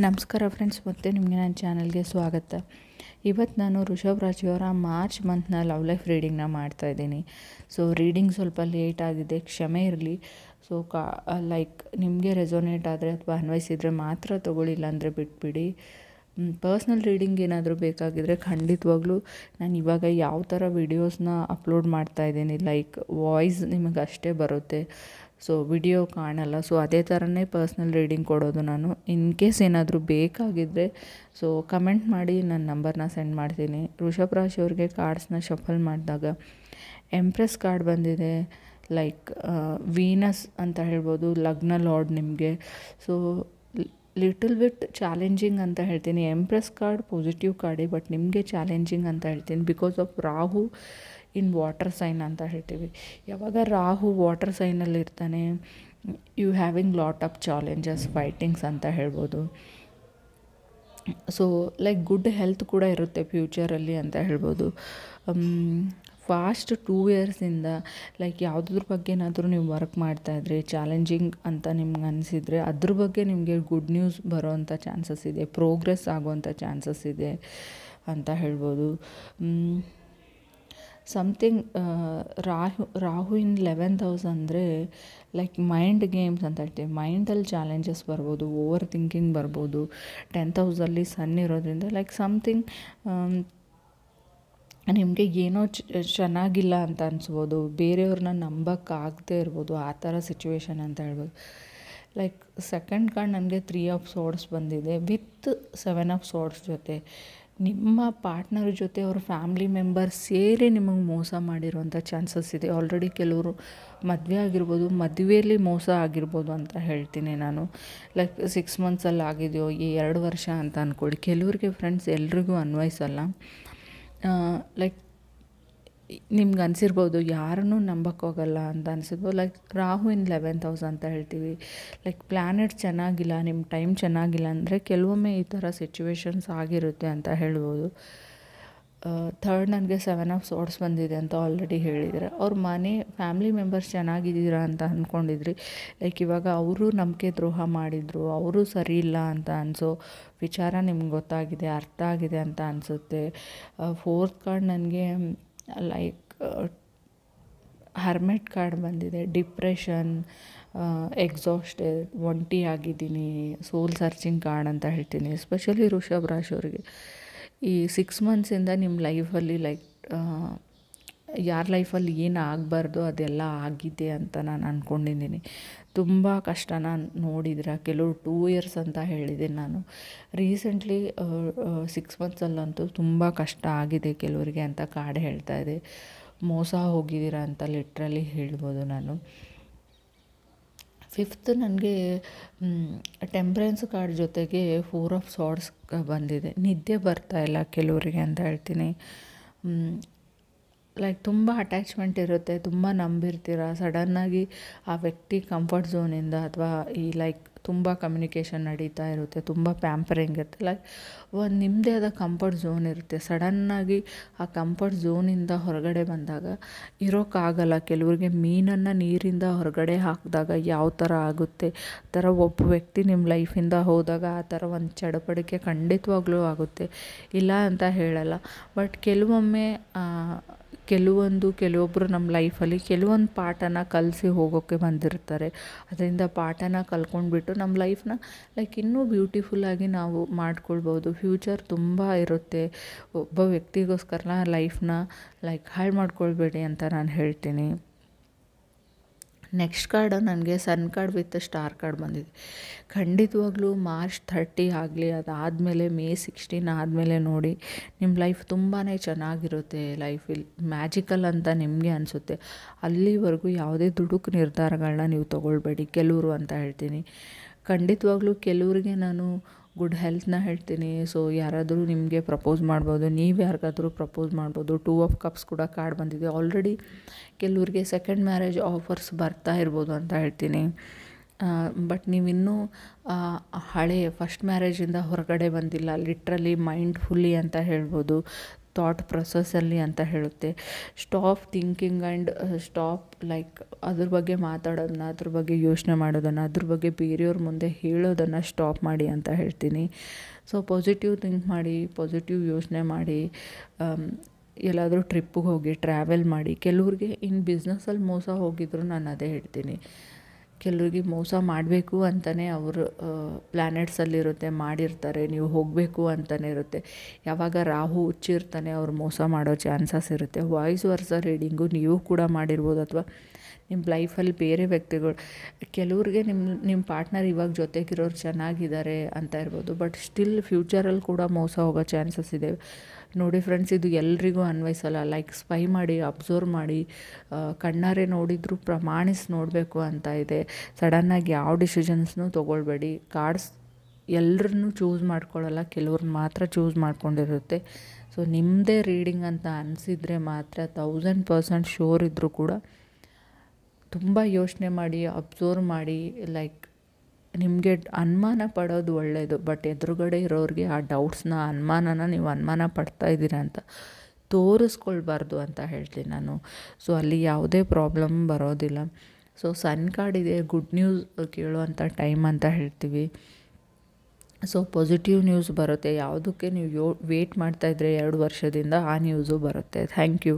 ನಮಸ್ಕಾರ ಫ್ರೆಂಡ್ಸ್, ಮತ್ತೆ ನಿಮಗೆ ನನ್ನ ಚಾನಲ್ಗೆ ಸ್ವಾಗತ. ಇವತ್ತು ನಾನು ಋಷಭ್ ರಾಶಿಯವರ ಮಾರ್ಚ್ ಮಂತ್ನ ಲವ್ ಲೈಫ್ ರೀಡಿಂಗ್ನ ಮಾಡ್ತಾಯಿದ್ದೀನಿ. ಸೊ ರೀಡಿಂಗ್ ಸ್ವಲ್ಪ ಲೇಟ್ ಆಗಿದೆ, ಕ್ಷಮೆ ಇರಲಿ. ಸೊ ನಿಮಗೆ ರೆಸೊನೇಟ್ ಆದರೆ ಅಥವಾ ಅನ್ವಯಿಸಿದರೆ ಮಾತ್ರ ತೊಗೊಳ್ಳಿ, ಇಲ್ಲಾಂದರೆ ಬಿಟ್ಬಿಡಿ. ಪರ್ಸ್ನಲ್ ರೀಡಿಂಗ್ ಏನಾದರೂ ಬೇಕಾಗಿದ್ದರೆ ಖಂಡಿತವಾಗ್ಲೂ ನಾನು ಇವಾಗ ಯಾವ ಥರ ವೀಡಿಯೋಸ್ನ ಅಪ್ಲೋಡ್ ಮಾಡ್ತಾಯಿದ್ದೀನಿ, ವಾಯ್ಸ್ ನಿಮಗೆ ಅಷ್ಟೇ ಬರುತ್ತೆ, ಸೊ ವಿಡಿಯೋ ಕಾಣಲ್ಲ. ಸೊ ಅದೇ ಥರನೇ ಪರ್ಸ್ನಲ್ ರೀಡಿಂಗ್ ಕೊಡೋದು ನಾನು. ಇನ್ ಕೇಸ್ ಏನಾದರೂ ಬೇಕಾಗಿದ್ದರೆ ಸೊ ಕಮೆಂಟ್ ಮಾಡಿ, ನನ್ನ ನಂಬರ್ನ ಸೆಂಡ್ ಮಾಡ್ತೀನಿ. ಋಷಭ್ ರಾಶಿಯವ್ರಿಗೆ ಕಾರ್ಡ್ಸ್ನ ಶಫಲ್ ಮಾಡಿದಾಗ ಎಂಪ್ರೆಸ್ ಕಾರ್ಡ್ ಬಂದಿದೆ. ವೀನಸ್ ಅಂತ ಹೇಳ್ಬೋದು, ಲಗ್ನ ಲಾರ್ಡ್ ನಿಮಗೆ. ಸೊ ಲಿಟಲ್ ಬಿಟ್ ಚಾಲೆಂಜಿಂಗ್ ಅಂತ ಹೇಳ್ತೀನಿ. ಎಂಪ್ರೆಸ್ ಕಾರ್ಡ್ ಪಾಸಿಟಿವ್ ಕಾರ್ಡೇ, ಬಟ್ ನಿಮಗೆ ಚಾಲೆಂಜಿಂಗ್ ಅಂತ ಹೇಳ್ತೀನಿ. Because of Rahu in water sign ಅಂತ ಹೇಳ್ತೀವಿ. ಯಾವಾಗ ರಾಹು ವಾಟರ್ ಸೈನಲ್ಲಿ ಇರ್ತಾನೆ, you having lot of challenges, fightings ಅಂತ ಹೇಳ್ಬೋದು. ಸೊ ಗುಡ್ ಹೆಲ್ತ್ ಕೂಡ ಇರುತ್ತೆ ಫ್ಯೂಚರಲ್ಲಿ ಅಂತ ಹೇಳ್ಬೋದು. ಫಾಸ್ಟ್ 2 ಇಯರ್ಸಿಂದ ಯಾವುದ್ರ ಬಗ್ಗೆ ಏನಾದರೂ ನೀವು ವರ್ಕ್ ಮಾಡ್ತಾಯಿದ್ರೆ ಚಾಲೆಂಜಿಂಗ್ ಅಂತ ನಿಮ್ಗೆ ಅನಿಸಿದರೆ ಅದ್ರ ಬಗ್ಗೆ ನಿಮಗೆ ಗುಡ್ ನ್ಯೂಸ್ ಬರೋವಂಥ ಚಾನ್ಸಸ್ ಇದೆ, ಪ್ರೋಗ್ರೆಸ್ ಆಗುವಂಥ ಚಾನ್ಸಸ್ ಇದೆ ಅಂತ ಹೇಳ್ಬೋದು. ಸಮಥಿಂಗ್ ರಾಹು ಇನ್ 11th ಹೌಸ್ ಅಂದರೆ ಮೈಂಡ್ ಗೇಮ್ಸ್ ಅಂತ ಹೇಳ್ತೀವಿ. ಮೈಂಡಲ್ಲಿ ಚಾಲೆಂಜಸ್ ಬರ್ಬೋದು, ಓವರ್ ಥಿಂಕಿಂಗ್ ಬರ್ಬೋದು. 10th ಹೌಸಲ್ಲಿ ಸನ್ ಇರೋದ್ರಿಂದ ಸಮಥಿಂಗ್ ನಿಮಗೆ ಏನೋ ಚೆನ್ನಾಗಿಲ್ಲ ಅಂತ ಅನಿಸ್ಬೋದು, ಬೇರೆಯವ್ರನ್ನ ನಂಬೋಕ್ಕಾಗದೇ ಇರ್ಬೋದು, ಆ ಥರ ಸಿಚುವೇಶನ್ ಅಂತ ಹೇಳ್ಬೋದು. ಸೆಕೆಂಡ್ ಕಾರ್ಡ್ ನನಗೆ 3 ಆಫ್ ಸೋರ್ಡ್ಸ್ ಬಂದಿದೆ ವಿತ್ 7 ಆಫ್ ಸೋರ್ಡ್ಸ್ ಜೊತೆ. ನಿಮ್ಮ ಪಾರ್ಟ್ನರ್ ಜೊತೆ ಅವ್ರ ಫ್ಯಾಮ್ಲಿ ಮೆಂಬರ್ ಸೇರಿ ನಿಮಗೆ ಮೋಸ ಮಾಡಿರೋಂಥ ಚಾನ್ಸಸ್ ಇದೆ. ಆಲ್ರೆಡಿ ಕೆಲವರು ಮದುವೆ ಆಗಿರ್ಬೋದು, ಮದುವೆಯಲ್ಲಿ ಮೋಸ ಆಗಿರ್ಬೋದು ಅಂತ ಹೇಳ್ತೀನಿ ನಾನು. 6 ಮಂತ್ಸಲ್ಲಿ ಆಗಿದೆಯೋ, 2 ವರ್ಷ ಅಂತ ಅಂದ್ಕೊಳ್ಳಿ. ಕೆಲವ್ರಿಗೆ ಫ್ರೆಂಡ್ಸ್ ಎಲ್ರಿಗೂ ಅನ್ವಯಿಸಲ್ಲ. ನಿಮ್ಗೆ ಅನಿಸಿರ್ಬೋದು ಯಾರನ್ನೂ ನಂಬೋಕ್ಕೋಗಲ್ಲ ಅಂತ ಅನಿಸಿರ್ಬೋದು. ರಾಹು ಇನ್ 11th ಹೌಸ್ ಅಂತ ಹೇಳ್ತೀವಿ. ಪ್ಲ್ಯಾನೆಟ್ ಚೆನ್ನಾಗಿಲ್ಲ, ನಿಮ್ಮ ಟೈಮ್ ಚೆನ್ನಾಗಿಲ್ಲ ಅಂದರೆ ಕೆಲವೊಮ್ಮೆ ಈ ಥರ ಸಿಚುವೇಶನ್ಸ್ ಆಗಿರುತ್ತೆ ಅಂತ ಹೇಳ್ಬೋದು. ಥರ್ಡ್ ನನಗೆ 7 ಆಫ್ ಸೋರ್ಡ್ಸ್ ಬಂದಿದೆ ಅಂತ ಆಲ್ರೆಡಿ ಹೇಳಿದರೆ. ಅವ್ರ ಫ್ಯಾಮ್ಲಿ ಮೆಂಬರ್ಸ್ ಚೆನ್ನಾಗಿದ್ದೀರಾ ಅಂತ ಅಂದ್ಕೊಂಡಿದ್ರಿ. ಇವಾಗ ಅವರು ನಂಬಿಕೆ ದ್ರೋಹ ಮಾಡಿದರು, ಅವರು ಸರಿ ಇಲ್ಲ ಅಂತ ಅನಿಸೋ ವಿಚಾರ ನಿಮ್ಗೆ ಗೊತ್ತಾಗಿದೆ, ಅರ್ಥ ಆಗಿದೆ ಅಂತ ಅನಿಸುತ್ತೆ. 4th ಕಾರ್ಡ್ ನನಗೆ ಹರ್ಮೆಟ್ ಕಾರ್ಡ್ ಬಂದಿದೆ. ಡಿಪ್ರೆಷನ್, ಎಕ್ಸಾಸ್ಟೆಡ್, ಒಂಟಿ ಆಗಿದ್ದೀನಿ, ಸೋಲ್ ಸರ್ಚಿಂಗ್ ಕಾರ್ಡ್ ಅಂತ ಹೇಳ್ತೀನಿ. ಎಸ್ಪೆಷಲಿ ಋಷಭ್ ರಾಶಿಯವರಿಗೆ ಈ 6 ಮಂತ್ಸಿಂದ ನಿಮ್ಮ ಲೈಫಲ್ಲಿ ಯಾರ ಲೈಫಲ್ಲಿ ಏನು ಆಗಬಾರ್ದು ಅದೆಲ್ಲ ಆಗಿದೆ ಅಂತ ನಾನು ಅಂದ್ಕೊಂಡಿದ್ದೀನಿ. ತುಂಬ ಕಷ್ಟನ ನೋಡಿದ್ರೆ ಕೆಲವರು 2 ಇಯರ್ಸ್ ಅಂತ ಹೇಳಿದ್ದೀನಿ ನಾನು. ರೀಸೆಂಟ್ಲಿ 6 ಮಂತ್ಸಲ್ಲಂತೂ ತುಂಬ ಕಷ್ಟ ಆಗಿದೆ ಕೆಲವರಿಗೆ ಅಂತ ಕಾರ್ಡ್ ಹೇಳ್ತಾ ಇದೆ. ಮೋಸ ಹೋಗಿದ್ದೀರಾ ಅಂತ ಲಿಟ್ರಲಿ ಹೇಳ್ಬೋದು ನಾನು. 5th ನನಗೆ ಟೆಂಪ್ರೆನ್ಸ್ ಕಾರ್ಡ್ ಜೊತೆಗೆ 4 ಆಫ್ ಸಾರ್ಡ್ಸ್ ಬಂದಿದೆ. ನಿದ್ದೆ ಬರ್ತಾಯಿಲ್ಲ ಕೆಲವರಿಗೆ ಅಂತ ಹೇಳ್ತೀನಿ. ತುಂಬ ಅಟ್ಯಾಚ್ಮೆಂಟ್ ಇರುತ್ತೆ, ತುಂಬ ನಂಬಿರ್ತೀರ. ಸಡನ್ನಾಗಿ ಆ ವ್ಯಕ್ತಿ ಕಂಫರ್ಟ್ ಝೋನಿಂದ ಅಥವಾ ತುಂಬ ಕಮ್ಯುನಿಕೇಷನ್ ನಡೀತಾ ಇರುತ್ತೆ, ತುಂಬ ಪ್ಯಾಂಪರಿಂಗ್ ಇರುತ್ತೆ. ಒಂದು ನಿಮ್ಮದೇ ಆದ ಕಂಫರ್ಟ್ ಝೋನ್ ಇರುತ್ತೆ. ಸಡನ್ನಾಗಿ ಆ ಕಂಫರ್ಟ್ ಝೋನಿಂದ ಹೊರಗಡೆ ಬಂದಾಗ ಇರೋಕ್ಕಾಗಲ್ಲ. ಕೆಲವರಿಗೆ ಮೀನನ್ನು ನೀರಿಂದ ಹೊರಗಡೆ ಹಾಕಿದಾಗ ಯಾವ ಥರ ಆಗುತ್ತೆ, ಆ ಥರ ಒಬ್ಬ ವ್ಯಕ್ತಿ ನಿಮ್ಮ ಲೈಫಿಂದ ಹೋದಾಗ ಆ ಥರ ಒಂದು ಚಡಪಡಿಕೆ ಖಂಡಿತವಾಗ್ಲೂ ಆಗುತ್ತೆ, ಇಲ್ಲ ಅಂತ ಹೇಳಲ್ಲ. ಬಟ್ ಕೆಲವೊಬ್ಬರು ನಮ್ಮ ಲೈಫಲ್ಲಿ ಕೆಲವೊಂದು ಪಾಠನ ಕಲಿಸಿ ಹೋಗೋಕ್ಕೆ ಬಂದಿರ್ತಾರೆ. ಅದರಿಂದ ಪಾಠನ ಕಲ್ತ್ಕೊಂಡ್ಬಿಟ್ಟು ನಮ್ಮ ಲೈಫ್ನ ಇನ್ನೂ ಬ್ಯೂಟಿಫುಲ್ಲಾಗಿ ನಾವು ಮಾಡ್ಕೊಳ್ಬೋದು. ಫ್ಯೂಚರ್ ತುಂಬ ಇರುತ್ತೆ. ಒಬ್ಬ ವ್ಯಕ್ತಿಗೋಸ್ಕರ ಲೈಫ್ನ ಹಾಳು ಮಾಡ್ಕೊಳ್ಬೇಡಿ ಅಂತ ನಾನು ಹೇಳ್ತೀನಿ. ನೆಕ್ಸ್ಟ್ ಕಾರ್ಡ್ ನನಗೆ sun card with star card ಬಂದಿದೆ. ಖಂಡಿತವಾಗ್ಲೂ ಮಾರ್ಚ್ 30 ಆಗಲಿ, ಅದಾದಮೇಲೆ ಮೇ 16 ಆದಮೇಲೆ ನೋಡಿ, ನಿಮ್ಮ ಲೈಫ್ ತುಂಬಾ ಚೆನ್ನಾಗಿರುತ್ತೆ. ಲೈಫಲ್ಲಿ ಮ್ಯಾಜಿಕಲ್ ಅಂತ ನಿಮಗೆ ಅನಿಸುತ್ತೆ. ಅಲ್ಲಿವರೆಗೂ ಯಾವುದೇ ದುಡುಕು ನಿರ್ಧಾರಗಳನ್ನ ನೀವು ತೊಗೊಳ್ಬೇಡಿ ಕೆಲವರು ಅಂತ ಹೇಳ್ತೀನಿ. ಖಂಡಿತವಾಗ್ಲೂ ಕೆಲವರಿಗೆ ನಾನು ಗುಡ್ ಹೆಲ್ತ್ನ ಹೇಳ್ತೀನಿ. ಸೊ ಯಾರಾದರೂ ನಿಮಗೆ ಪ್ರಪೋಸ್ ಮಾಡ್ಬೋದು, ನೀವು ಯಾರಿಗಾದರೂ ಪ್ರಪೋಸ್ ಮಾಡ್ಬೋದು. 2 ಆಫ್ ಕಪ್ಸ್ ಕೂಡ ಕಾರ್ಡ್ ಬಂದಿದೆ. ಆಲ್ರೆಡಿ ಕೆಲವ್ರಿಗೆ ಸೆಕೆಂಡ್ ಮ್ಯಾರೇಜ್ ಆಫರ್ಸ್ ಬರ್ತಾ ಇರ್ಬೋದು ಅಂತ ಹೇಳ್ತೀನಿ. ಬಟ್ ನೀವಿನ್ನೂ ಹಳೆಯ ಫಸ್ಟ್ ಮ್ಯಾರೇಜಿಂದ ಹೊರಗಡೆ ಬಂದಿಲ್ಲ, ಲಿಟ್ರಲಿ ಮೈಂಡ್ ಫುಲ್ಲಿ ಅಂತ ಹೇಳ್ಬೋದು. ಥಾಟ್ ಪ್ರೊಸೆಸ್ಸಲ್ಲಿ ಅಂತ ಹೇಳುತ್ತೆ. Stop thinking and stop like ಅದ್ರ ಬಗ್ಗೆ ಮಾತಾಡೋದನ್ನ, ಅದ್ರ ಬಗ್ಗೆ ಯೋಚನೆ ಮಾಡೋದನ್ನು, ಅದ್ರ ಬಗ್ಗೆ ಬೇರೆಯವ್ರ ಮುಂದೆ ಹೇಳೋದನ್ನು ಸ್ಟಾಪ್ ಮಾಡಿ ಅಂತ ಹೇಳ್ತೀನಿ. ಸೊ ಪಾಸಿಟಿವ್ ಥಿಂಕ್ ಮಾಡಿ, ಪಾಸಿಟಿವ್ ಯೋಚನೆ ಮಾಡಿ, ಎಲ್ಲಾದರೂ ಟ್ರಿಪ್ಪಿಗೆ ಹೋಗಿ ಟ್ರಾವೆಲ್ ಮಾಡಿ. ಕೆಲವ್ರಿಗೆ ಇನ್ನು ಬಿಸ್ನೆಸ್ಸಲ್ಲಿ ಮೋಸ ಹೋಗಿದ್ರು ನಾನು ಅದೇ ಹೇಳ್ತೀನಿ. ಕೆಲವ್ರಿಗೆ ಮೋಸ ಮಾಡಬೇಕು ಅಂತಲೇ ಅವರು ಪ್ಲ್ಯಾನೆಟ್ಸಲ್ಲಿರುತ್ತೆ, ಮಾಡಿರ್ತಾರೆ. ನೀವು ಹೋಗಬೇಕು ಅಂತಲೇ ಇರುತ್ತೆ. ಯಾವಾಗ ರಾಹು ಹುಚ್ಚಿರ್ತಾನೆ ಅವ್ರು ಮೋಸ ಮಾಡೋ ಚಾನ್ಸಸ್ ಇರುತ್ತೆ. ವಾಯ್ಸ್ ವರ್ಸ ರೀಡಿಂಗು ನೀವು ಕೂಡ ಮಾಡಿರ್ಬೋದು, ಅಥವಾ ನಿಮ್ಮ ಲೈಫಲ್ಲಿ ಬೇರೆ ವ್ಯಕ್ತಿಗಳು, ಕೆಲವ್ರಿಗೆ ನಿಮ್ಮ ಪಾರ್ಟ್ನರ್ ಇವಾಗ ಜೊತೆಗಿರೋರು ಚೆನ್ನಾಗಿದ್ದಾರೆ ಅಂತ ಇರ್ಬೋದು, ಬಟ್ ಸ್ಟಿಲ್ ಫ್ಯೂಚರಲ್ಲಿ ಕೂಡ ಮೋಸ ಹೋಗೋ ಚಾನ್ಸಸ್ ಇದೆ. ನೋಡಿ ಫ್ರೆಂಡ್ಸ್, ಇದು ಎಲ್ರಿಗೂ ಅನ್ವಯಿಸಲ್ಲ. ಲೈಕ್ ಸ್ಪೈ ಮಾಡಿ, ಅಬ್ಸರ್ವ್ ಮಾಡಿ, ಕಣ್ಣಾರೆ ನೋಡಿದರೂ ಪ್ರಮಾಣಿಸಿ ನೋಡಬೇಕು ಅಂತ ಇದೆ. ಸಡನ್ನಾಗಿ ಯಾವ ಡಿಸಿಷನ್ಸ್ನೂ ತೊಗೊಳ್ಬೇಡಿ. ಕಾರ್ಡ್ಸ್ ಎಲ್ಲರನ್ನೂ ಚೂಸ್ ಮಾಡ್ಕೊಳ್ಳಲ್ಲ, ಕೆಲವ್ರನ್ನ ಮಾತ್ರ ಚೂಸ್ ಮಾಡ್ಕೊಂಡಿರುತ್ತೆ. ಸೊ ನಿಮ್ಮದೇ ರೀಡಿಂಗ್ ಅಂತ ಅನಿಸಿದರೆ ಮಾತ್ರ 1000% ಶೋರ್ ಇದ್ದರೂ ಕೂಡ ತುಂಬ ಯೋಚನೆ ಮಾಡಿ, ಅಬ್ಸರ್ವ್ ಮಾಡಿ. ಲೈಕ್ ನಿಮಗೆ ಅನುಮಾನ ಪಡೋದು ಒಳ್ಳೆಯದು, ಬಟ್ ಎದುರುಗಡೆ ಇರೋರಿಗೆ ಆ ಡೌಟ್ಸ್ನ, ಅನುಮಾನನ ನೀವು ಅನುಮಾನ ಪಡ್ತಾ ಇದ್ದೀರಾ ಅಂತ ತೋರಿಸ್ಕೊಳ್ಬಾರ್ದು ಅಂತ ಹೇಳ್ತೀನಿ ನಾನು. ಸೊ ಅಲ್ಲಿ ಯಾವುದೇ ಪ್ರಾಬ್ಲಮ್ ಬರೋದಿಲ್ಲ. ಸೊ ಸನ್ ಕಾರ್ಡ್ ಇದೆ, ಗುಡ್ ನ್ಯೂಸ್ ಕೇಳುವಂಥ ಟೈಮ್ ಅಂತ ಹೇಳ್ತೀವಿ. ಸೊ ಪಾಸಿಟಿವ್ ನ್ಯೂಸ್ ಬರುತ್ತೆ. ಯಾವುದಕ್ಕೆ ನೀವು ವೇಟ್ ಮಾಡ್ತಾಯಿದ್ರೆ 2 ವರ್ಷದಿಂದ ಆ ನ್ಯೂಸು ಬರುತ್ತೆ. Thank you.